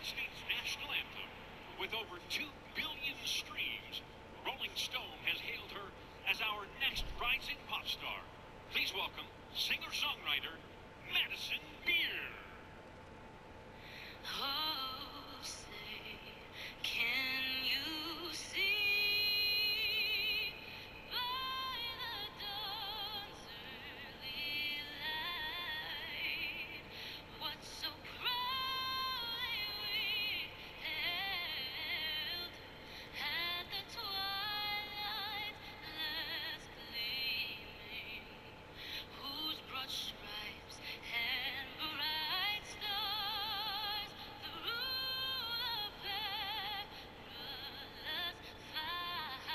States national anthem. With over 2 billion streams, Rolling Stone has hailed her as our next rising pop star. Please welcome singer-songwriter Madison Beer. Oh, say, can you see by the dawn's early light what so proudly we hailed at the twilight's last gleaming, whose broad stripes and bright stars through the perilous fight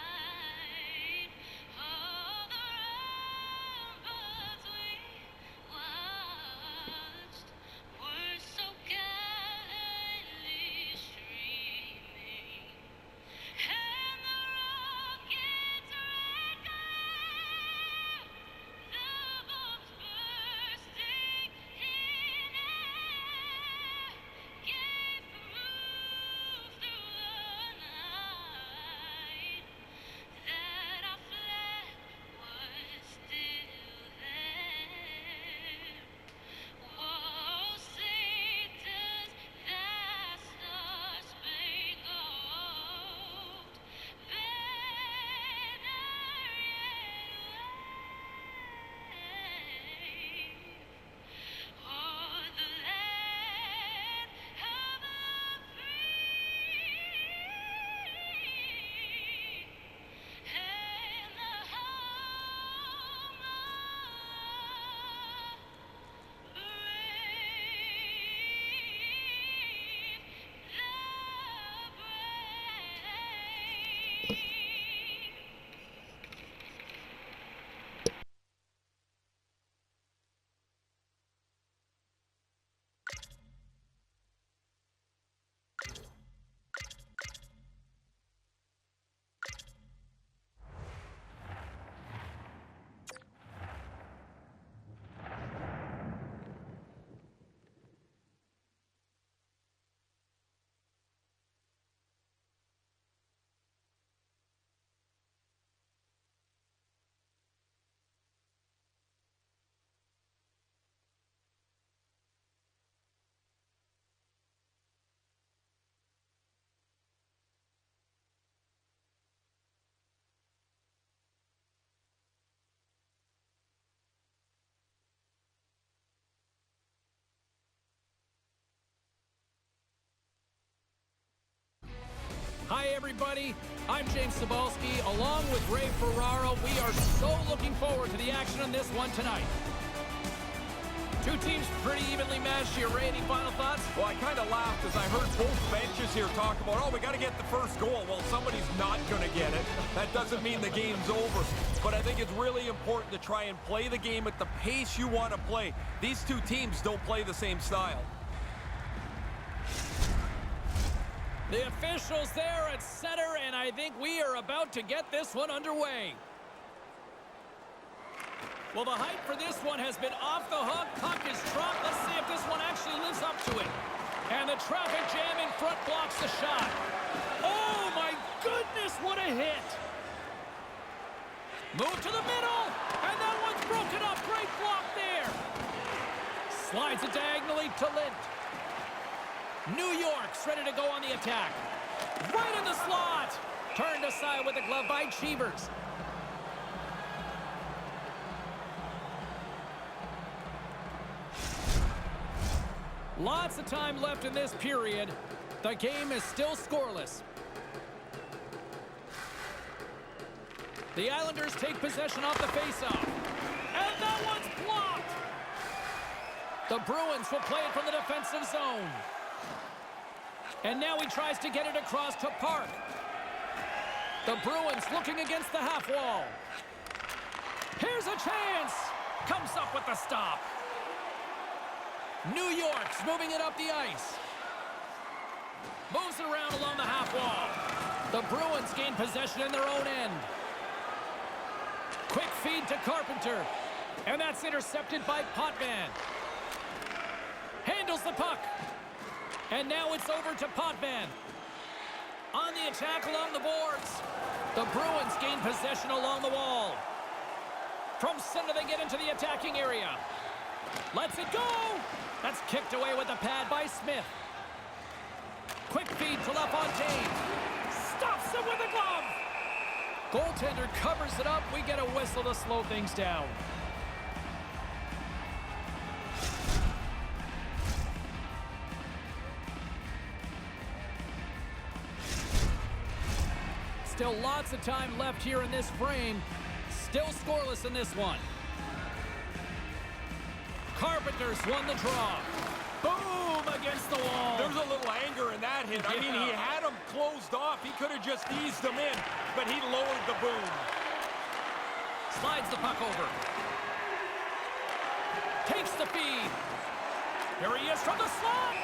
of the ramparts we watched were so gallantly streaming, and the rocket's red glare, the bombs bursting in air, gave proof through the night that our flag was still there. Whoa, say does that star-spangled banner yet wave o'er the land of the free and the home of the Hi, everybody. I'm James Cybulski. Along with Ray Ferraro, we are so looking forward to the action on this one tonight. Two teams pretty evenly matched here. Ray, any final thoughts? Well, I kind of laughed as I heard both benches here talk about, oh, we got to get the first goal. Well, somebody's not going to get it. That doesn't mean the game's over. But I think it's really important to try and play the game at the pace you want to play. These two teams don't play the same style. The officials there at center, and I think we are about to get this one underway. Well, the hype for this one has been off the hook. Puck is dropped. Let's see if this one actually lives up to it. And the traffic jam in front blocks the shot. Oh, my goodness, what a hit. Move to the middle, and that one's broken up. Great block there. Slides it diagonally to Lint. New York's ready to go on the attack. Right in the slot. Turned aside with a glove by Cheevers. Lots of time left in this period. The game is still scoreless. The Islanders take possession off the faceoff. And that one's blocked. The Bruins will play it from the defensive zone. And now he tries to get it across to Park. The Bruins looking against the half wall. Here's a chance. Comes up with the stop. New York's moving it up the ice. Moves it around along the half wall. The Bruins gain possession in their own end. Quick feed to Carpenter. And that's intercepted by Potvin. Handles the puck. And now it's over to Potvin. On the attack along the boards. The Bruins gain possession along the wall. From center, they get into the attacking area. Lets it go. That's kicked away with the pad by Smith. Quick feed to LaFontaine. Stops him with a glove. Goaltender covers it up. We get a whistle to slow things down. Still lots of time left here in this frame. Still scoreless in this one. Carpenter's won the draw. Boom! Against the wall. There's a little anger in that hit. I mean, he had him closed off. He could have just eased him in, but he lowered the boom. Slides the puck over. Takes the feed. Here he is from the slot.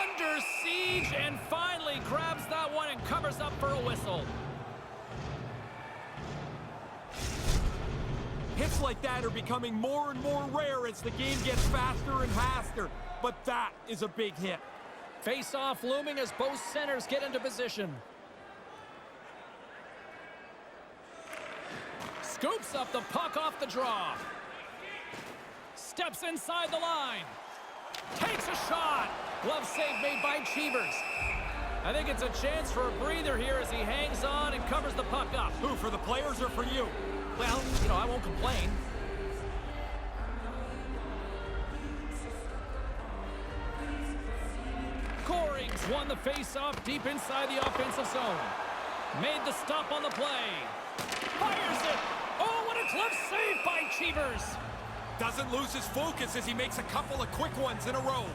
Under siege and finally grabs that one and covers up for a whistle. Hits like that are becoming more and more rare as the game gets faster and faster. But that is a big hit. Face-off looming as both centers get into position. Scoops up the puck off the draw. Steps inside the line. Takes a shot. Glove save made by Cheevers. I think it's a chance for a breather here as he hangs on and covers the puck up. Who, for the players or for you? Well, I won't complain. Goring's won the face-off deep inside the offensive zone. Made the stop on the play. Fires it. Oh, what a glove save by Cheevers. Doesn't lose his focus as he makes a couple of quick ones in a row.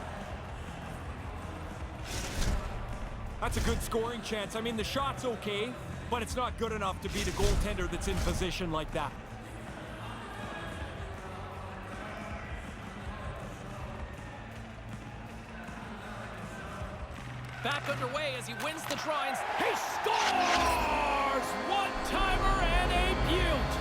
That's a good scoring chance. I mean, the shot's okay, but it's not good enough to beat a goaltender that's in position like that. Back underway as he wins the draw. He scores! One-timer and a beaut.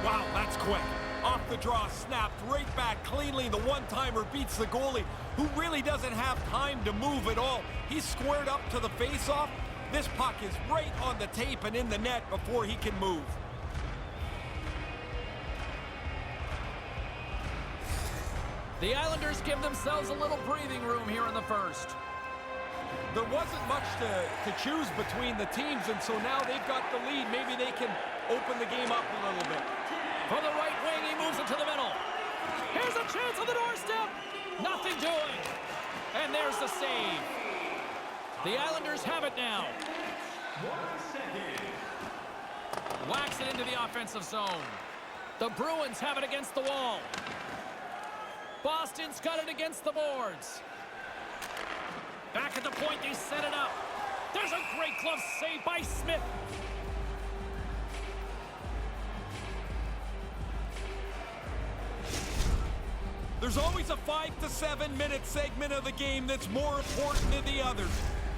Wow, that's quick. Off the draw, snapped right back cleanly. The one-timer beats the goalie, who really doesn't have time to move at all. He's squared up to the face-off. This puck is right on the tape and in the net before he can move. The Islanders give themselves a little breathing room here in the first. There wasn't much to choose between the teams, and so now they've got the lead. Maybe they can open the game up a little bit. From the right wing, he moves it to the middle. Here's a chance on the doorstep. Nothing doing. And there's the save. The Islanders have it now. Whacks it into the offensive zone. The Bruins have it against the wall. Bostin's got it against the boards. Back at the point, they set it up. There's a great glove save by Smith. There's always a 5 to 7 minute segment of the game that's more important than the others.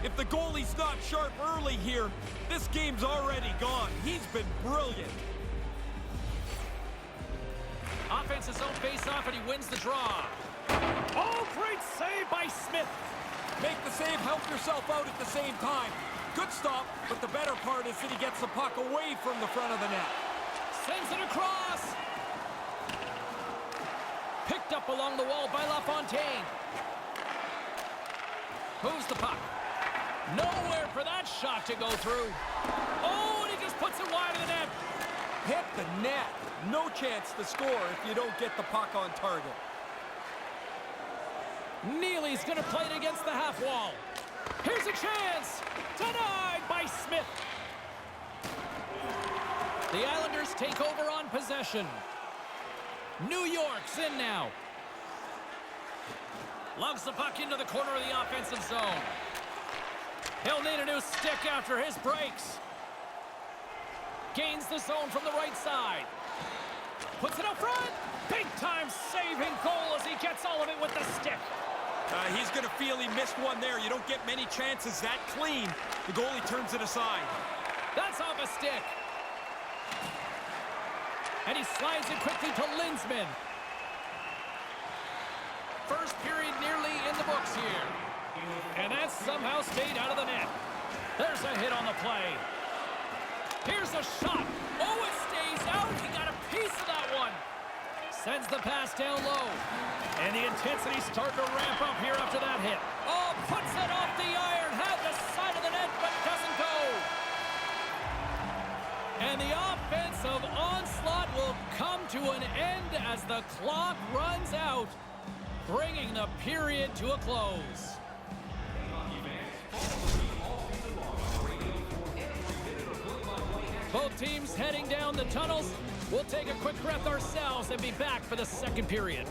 If the goalie's not sharp early here, this game's already gone. He's been brilliant. Offensive zone face-off, and he wins the draw. Oh, great save by Smith. Make the save, help yourself out at the same time. Good stop, but the better part is that he gets the puck away from the front of the net. Sends it across. Picked up along the wall by LaFontaine. Moves the puck. Nowhere for that shot to go through. Oh, and he just puts it wide of the net. Hit the net. No chance to score if you don't get the puck on target. Neely's going to play it against the half wall. Here's a chance. Denied by Smith. The Islanders take over on possession. New York's in now. Lugs the puck into the corner of the offensive zone. He'll need a new stick after his breaks. Gains the zone from the right side. Puts it up front. Big-time saving goal as he gets all of it with the stick. He's going to feel he missed one there. You don't get many chances that clean. The goalie turns it aside. That's off a stick. And he slides it quickly to Linsman. First period nearly in the books here. And that somehow stayed out of the net. There's a hit on the play. Here's a shot. Oh, it stays out. He got a piece of that one. Sends the pass down low. And the intensity's starting to ramp up here after that hit. Oh, puts it off the iron. Had the side of the net, but doesn't go. And the offensive onslaught will come to an end as the clock runs out, bringing the period to a close. Both teams heading down the tunnels. We'll take a quick breath ourselves and be back for the second period.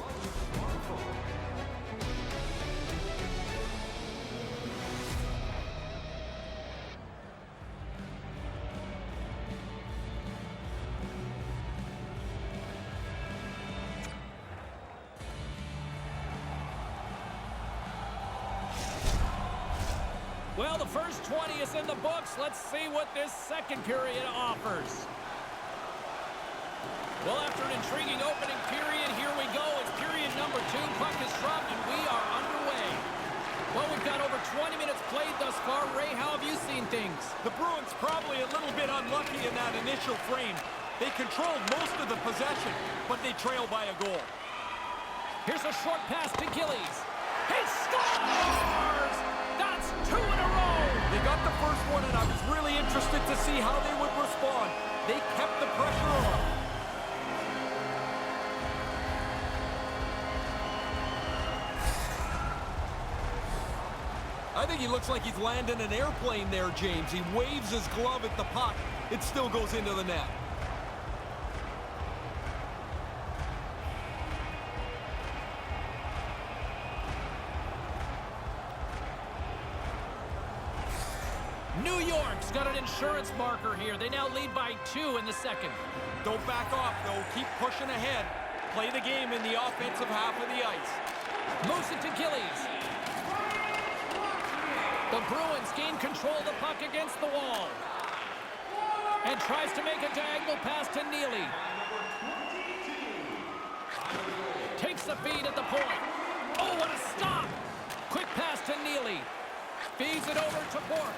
Well, the first 20 is in the books. Let's see what this second period offers. Well, after an intriguing opening period, here we go. It's period number 2. Puck is dropped, and we are underway. Well, we've got over 20 minutes played thus far. Ray, how have you seen things? The Bruins probably a little bit unlucky in that initial frame. They controlled most of the possession, but they trail by a goal. Here's a short pass to Gillies. He scores! That's 2 in a row! They got the first one, and I was really interested to see how they would respond. They kept the pressure on. I think he looks like he's landing an airplane there, James. He waves his glove at the puck. It still goes into the net. New York's got an insurance marker here. They now lead by 2 in the second. Don't back off, though. Keep pushing ahead. Play the game in the offensive half of the ice. Moves it to Gillies. The Bruins gain control of the puck against the wall. And tries to make a diagonal pass to Neely. Takes the feed at the point. Oh, what a stop! Quick pass to Neely. Feeds it over to Bork.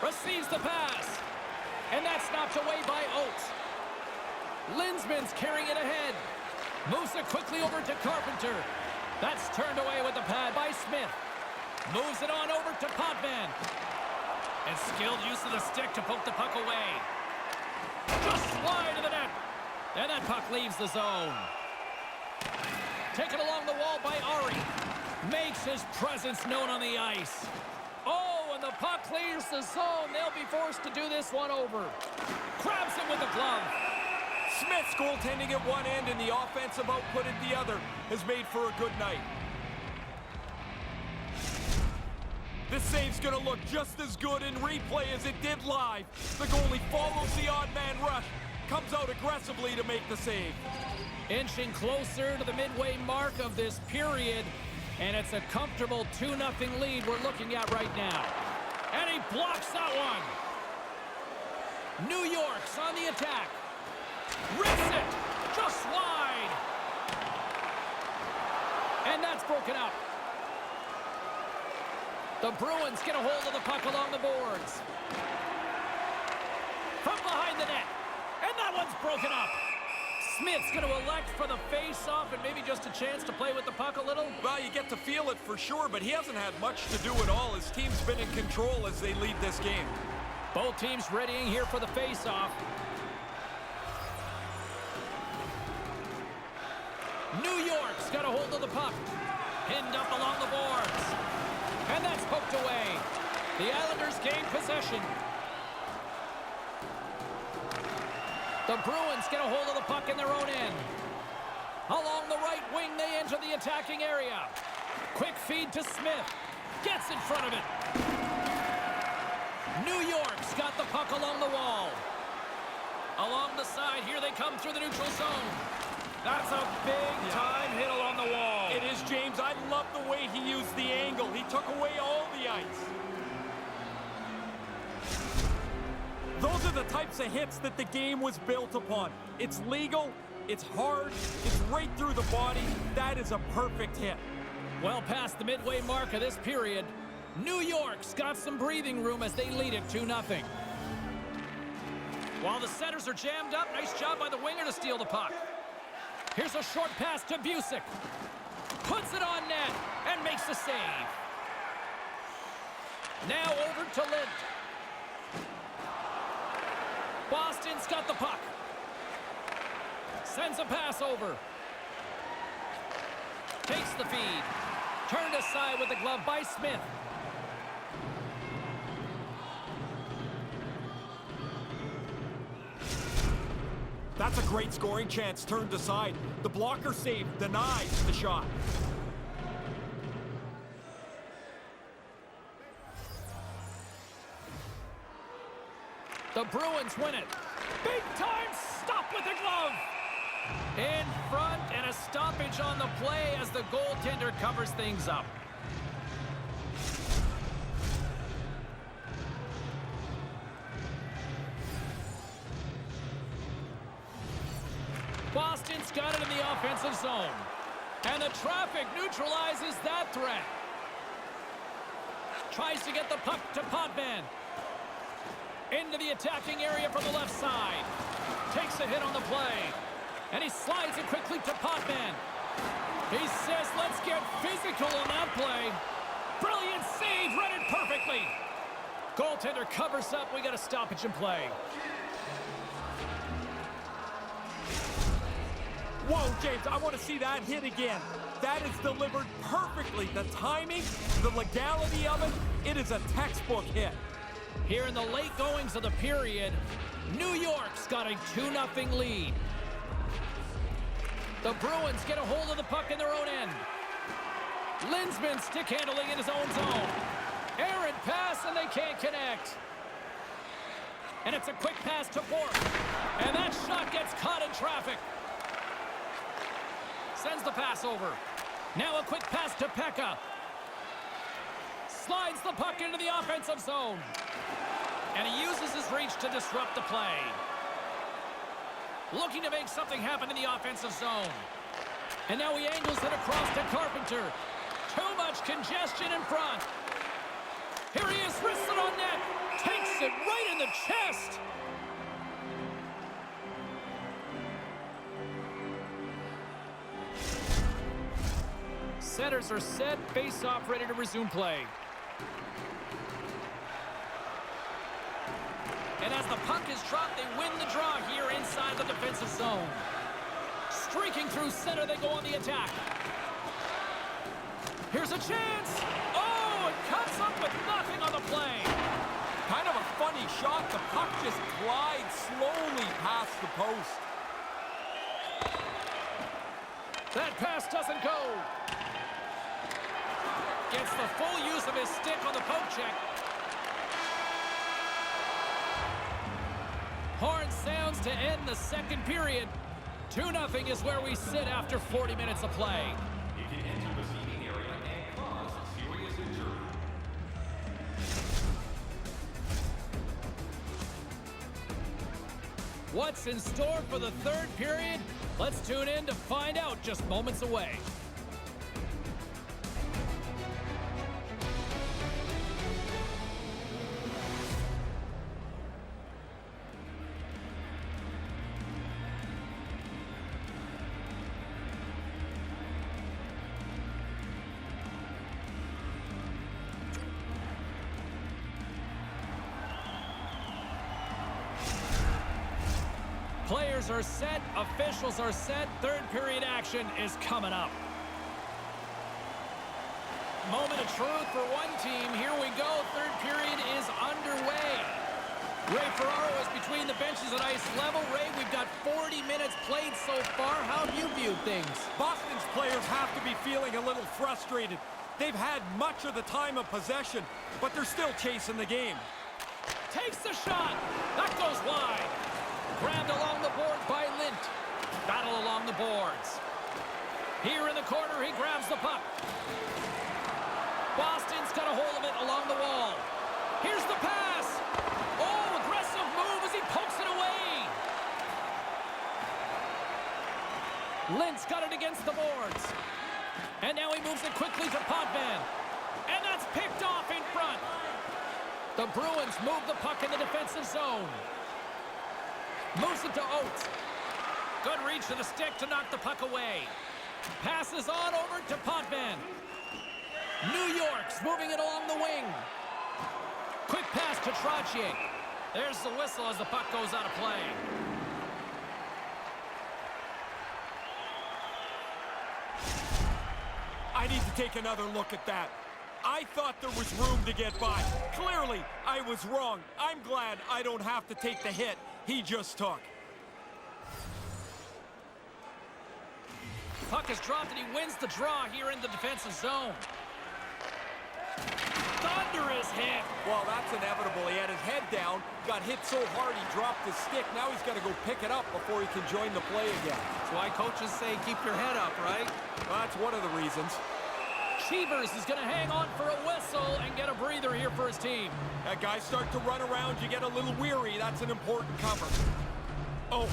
Receives the pass. And that's knocked away by Oates. Linsman's carrying it ahead. Moves it quickly over to Carpenter. That's turned away with the pad by Smith. Moves it on over to Potvin. And skilled use of the stick to poke the puck away. Just wide of the net. And that puck leaves the zone. Taken along the wall by Ari. Makes his presence known on the ice. Oh, and the puck clears the zone. They'll be forced to do this one over. Grabs it with the glove. Smith's goaltending at one end and the offensive output at the other has made for a good night. This save's going to look just as good in replay as it did live. The goalie follows the odd man rush, comes out aggressively to make the save. Inching closer to the midway mark of this period, and it's a comfortable 2-0 lead we're looking at right now. And he blocks that one. New York's on the attack. Rips it, just wide. And that's broken up. The Bruins get a hold of the puck along the boards. From behind the net. And that one's broken up. Smith's going to elect for the face-off and maybe just a chance to play with the puck a little. Well, you get to feel it for sure, but he hasn't had much to do at all. His team's been in control as they lead this game. Both teams readying here for the face-off. New York's got a hold of the puck. Pinned up along the boards. And that's poked away. The Islanders gain possession. The Bruins get a hold of the puck in their own end. Along the right wing, they enter the attacking area. Quick feed to Smith. Gets in front of it. New York's got the puck along the wall. Along the side, here they come through the neutral zone. That's a big-time hit along the wall. It is, James. I love the way he used the angle. He took away all the ice. Those are the types of hits that the game was built upon. It's legal, it's hard, it's right through the body. That is a perfect hit. Well past the midway mark of this period, New York's got some breathing room as they lead it 2-0. While the centers are jammed up, nice job by the winger to steal the puck. Here's a short pass to Busick. Puts it on net and makes the save. Now over to Lind. Bostin's got the puck. Sends a pass over. Takes the feed. Turned aside with the glove by Smith. That's a great scoring chance turned aside. The blocker save denies the shot. The Bruins win it. Big time stop with the glove. In front and a stoppage on the play as the goaltender covers things up. Boston's got it in the offensive zone. And the traffic neutralizes that threat. Tries to get the puck to Potvin. Into the attacking area from the left side. Takes a hit on the play. And he slides it quickly to Potvin. He says, let's get physical on that play. Brilliant save, read it perfectly. Goaltender covers up. We got a stoppage in play. Whoa, James, I want to see that hit again. That is delivered perfectly. The timing, the legality of it, it is a textbook hit. Here in the late goings of the period, New York's got a 2-0 lead. The Bruins get a hold of the puck in their own end. Linsman stick handling in his own zone. Errant pass and they can't connect. And it's a quick pass to Bork. And that shot gets caught in traffic. Sends the pass over. Now a quick pass to Pekka. Slides the puck into the offensive zone. And he uses his reach to disrupt the play. Looking to make something happen in the offensive zone. And now he angles it across to Carpenter. Too much congestion in front. Here he is, wrists it on net. Takes it right in the chest. Centers are set, face-off ready to resume play. And as the puck is dropped, they win the draw here inside the defensive zone. Streaking through center, they go on the attack. Here's a chance. Oh, it cuts up with nothing on the play. Kind of a funny shot. The puck just glides slowly past the post. That pass doesn't go. Gets the full use of his stick on the poke check. Horn sounds to end the second period. 2-0 is where we sit after 40 minutes of play. It can enter the seating area and cause serious injury. What's in store for the third period? Let's tune in to find out just moments away. Players are set, officials are set, third period action is coming up. Moment of truth for one team. Here we go, third period is underway. Ray Ferraro is between the benches at ice level. Ray, we've got 40 minutes played so far. How have you viewed things? Boston's players have to be feeling a little frustrated. They've had much of the time of possession, but they're still chasing the game. Takes the shot. That goes wide. Grabbed along the boards by Lint. Battle along the boards. Here in the corner, he grabs the puck. Boston's got a hold of it along the wall. Here's the pass. Oh, aggressive move got it against the boards. And now he moves it quickly to Potvin. And that's picked off in front. The Bruins move the puck in the defensive zone. Moves it to Oates. Good reach to the stick to knock the puck away. Passes on over to Potvin. New York's moving it along the wing. Quick pass to Trottier. There's the whistle as the puck goes out of play. I need to take another look at that. I thought there was room to get by. Clearly, I was wrong. I'm glad I don't have to take the hit he just took. Puck is dropped and he wins the draw here in the defensive zone. Thunderous hit. Well, that's inevitable. He had his head down, got hit so hard he dropped his stick. Now he's got to go pick it up before he can join the play again. That's why coaches say keep your head up, right? Well, that's one of the reasons. Cheevers is going to hang on for a whistle and get a breather here for his team. That guys start to run around, you get a little weary. That's an important cover. Oh,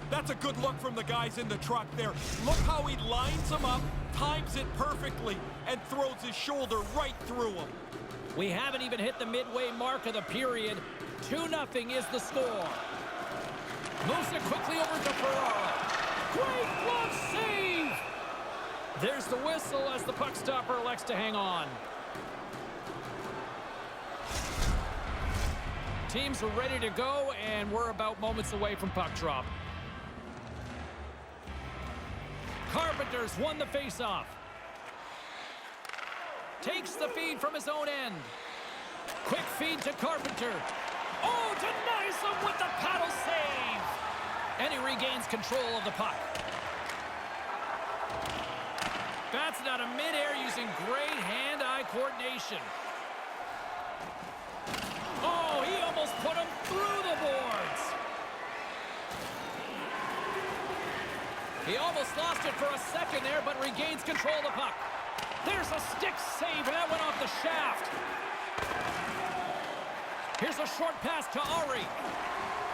that's a good look from the guys in the truck there. Look how he lines them up, times it perfectly, and throws his shoulder right through him. We haven't even hit the midway mark of the period. 2-0 is the score. Moves it quickly over to Ferraro. Great glove save! There's the whistle as the puck stopper elects to hang on. Teams are ready to go, and we're about moments away from puck drop. Carpenter's won the faceoff. Takes the feed from his own end. Quick feed to Carpenter. Oh, denies him with the paddle save. And he regains control of the puck. Bats it out of midair using great hand-eye coordination. Oh, he almost put him through the boards. He almost lost it for a second there, but regains control of the puck. There's a stick save, and that went off the shaft. Here's a short pass to Ari.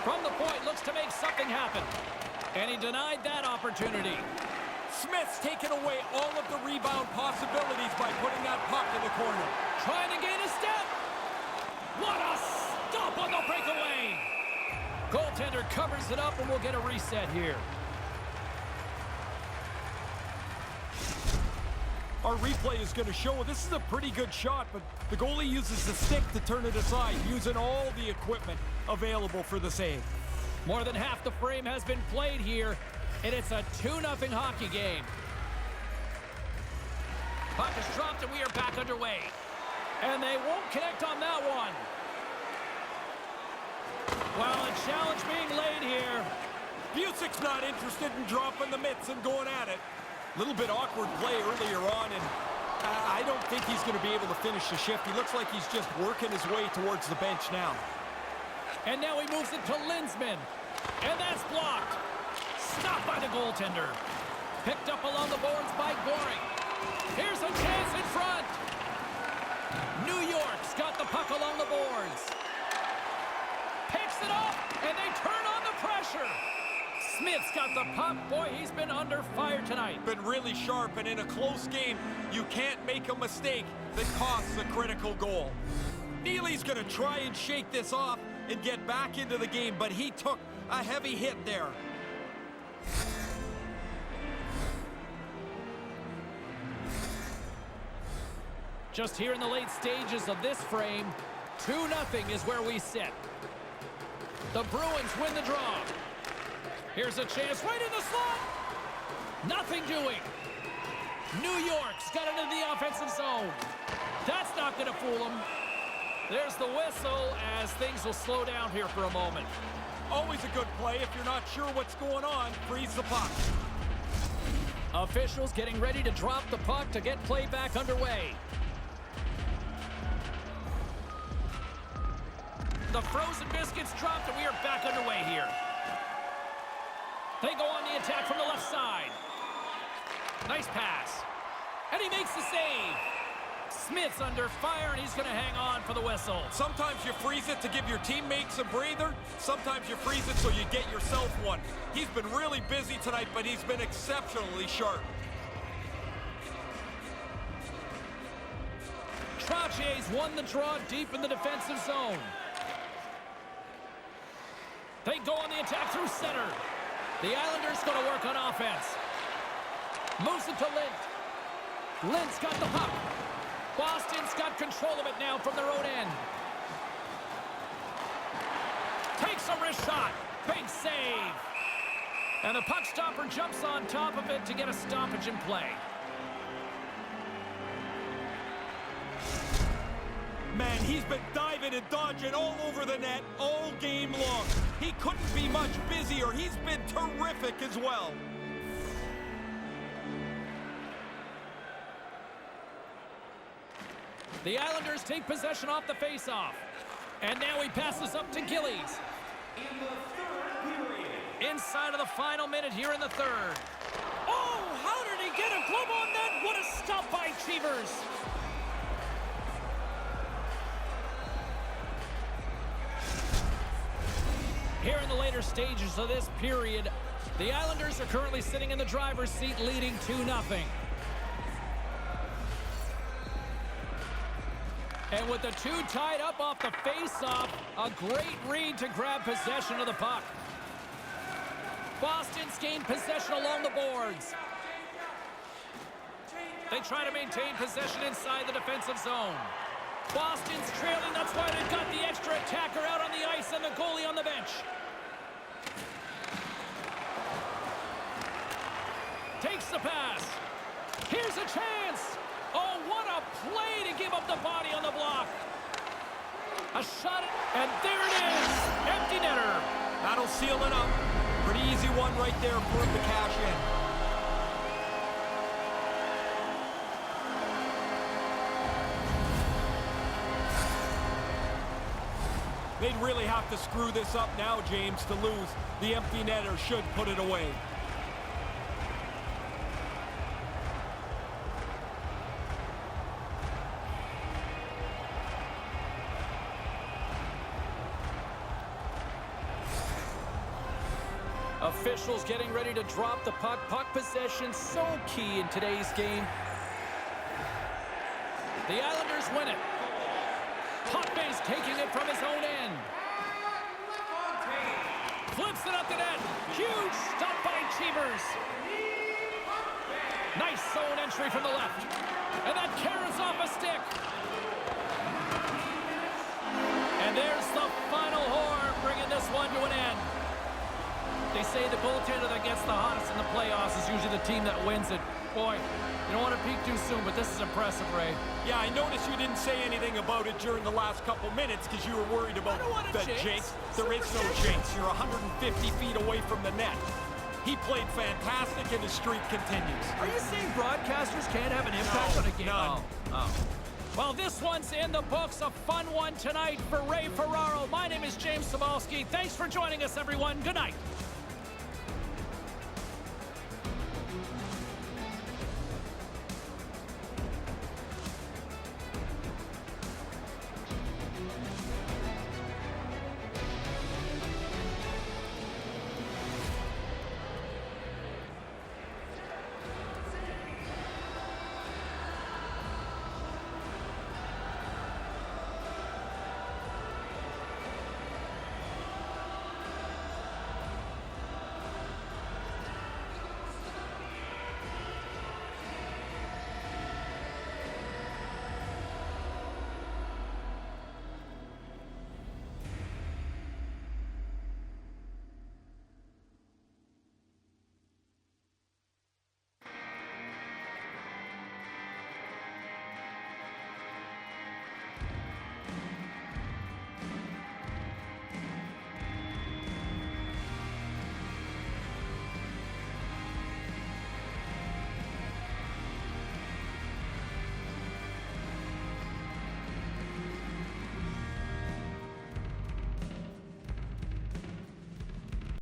From the point, looks to make something happen. And he denied that opportunity. Smith's taken away all of the rebound possibilities by putting that puck in the corner. Trying to gain a step. What a stop on the breakaway. Goaltender covers it up, and we'll get a reset here. Our replay is going to show this is a pretty good shot, but the goalie uses the stick to turn it aside, using all the equipment available for the save. More than half the frame has been played here, and it's a 2-0 hockey game. Puck is dropped, and we are back underway. And they won't connect on that one. Well, a challenge being laid here. Busic's not interested in dropping the mitts and going at it. A little bit awkward play earlier on, and I don't think he's going to be able to finish the shift. He looks like he's just working his way towards the bench now. And now he moves it to Linsman. And that's blocked. Stopped by the goaltender. Picked up along the boards by Goring. Here's a chance in front. New York's got the puck along the boards. Picks it up, and they turn on the pressure. Smith's got the puck. Boy, he's been under fire tonight. Been really sharp, and in a close game, you can't make a mistake that costs a critical goal. Neely's going to try and shake this off and get back into the game, but he took a heavy hit there. Just here in the late stages of this frame, 2-0 is where we sit. The Bruins win the draw. Here's a chance right in the slot. Nothing doing. New York's got it into the offensive zone. That's not going to fool them. There's the whistle as things will slow down here for a moment. Always a good play. If you're not sure what's going on, freeze the puck. Officials getting ready to drop the puck to get play back underway. The frozen biscuits dropped, and we are back underway here. They go on the attack from the left side. Nice pass. And he makes the save. Smith's under fire, and he's going to hang on for the whistle. Sometimes you freeze it to give your teammates a breather. Sometimes you freeze it so you get yourself one. He's been really busy tonight, but he's been exceptionally sharp. Trotier's won the draw deep in the defensive zone. They go on the attack through center. The Islanders going to work on offense. Moves it to Lint. Lint's got the puck. Bostin's got control of it now from their own end. Takes a wrist shot. Big save. And the puck stopper jumps on top of it to get a stoppage in play. Man, he's been diving and dodging all over the net all game long. He couldn't be much busier. He's been terrific as well. The Islanders take possession off the faceoff. And now he passes up to Gillies. In the third period. Inside of the final minute here in the third. Oh, how did he get a glove on that? What a stop by Cheevers. Here in the later stages of this period, the Islanders are currently sitting in the driver's seat, leading 2-0. And with the two tied up off the face-off, a great read to grab possession of the puck. Boston's gained possession along the boards. They try to maintain possession inside the defensive zone. Boston's trailing, that's why they've got the extra attacker out on the ice and the goalie on the bench. Takes the pass. Here's a chance. Oh, what a play to give up the body on the block. A shot, and there it is. Empty netter. That'll seal it up. Pretty easy one right there for him to cash in. They'd really have to screw this up now, James, to lose. The empty netter should put it away. Officials getting ready to drop the puck. Puck possession so key in today's game. The Islanders win it. Hotbase taking it from his own end. Flips it up the net. Huge stop by Cheevers. Nice zone entry from the left. And that carries off a stick. And there's the final horn, bringing this one to an end. They say the goaltender that gets the hottest in the playoffs is usually the team that wins it. Boy, you don't want to peak too soon, but this is impressive, Ray. Yeah, I noticed you didn't say anything about it during the last couple minutes because you were worried about the jinx. There is no jinx. You're 150 feet away from the net. He played fantastic, and his streak continues. Are you saying broadcasters can't have an impact on a game? None. Oh. Well, this one's in the books. A fun one tonight for Ray Ferraro. My name is James Cybulski. Thanks for joining us, everyone. Good night.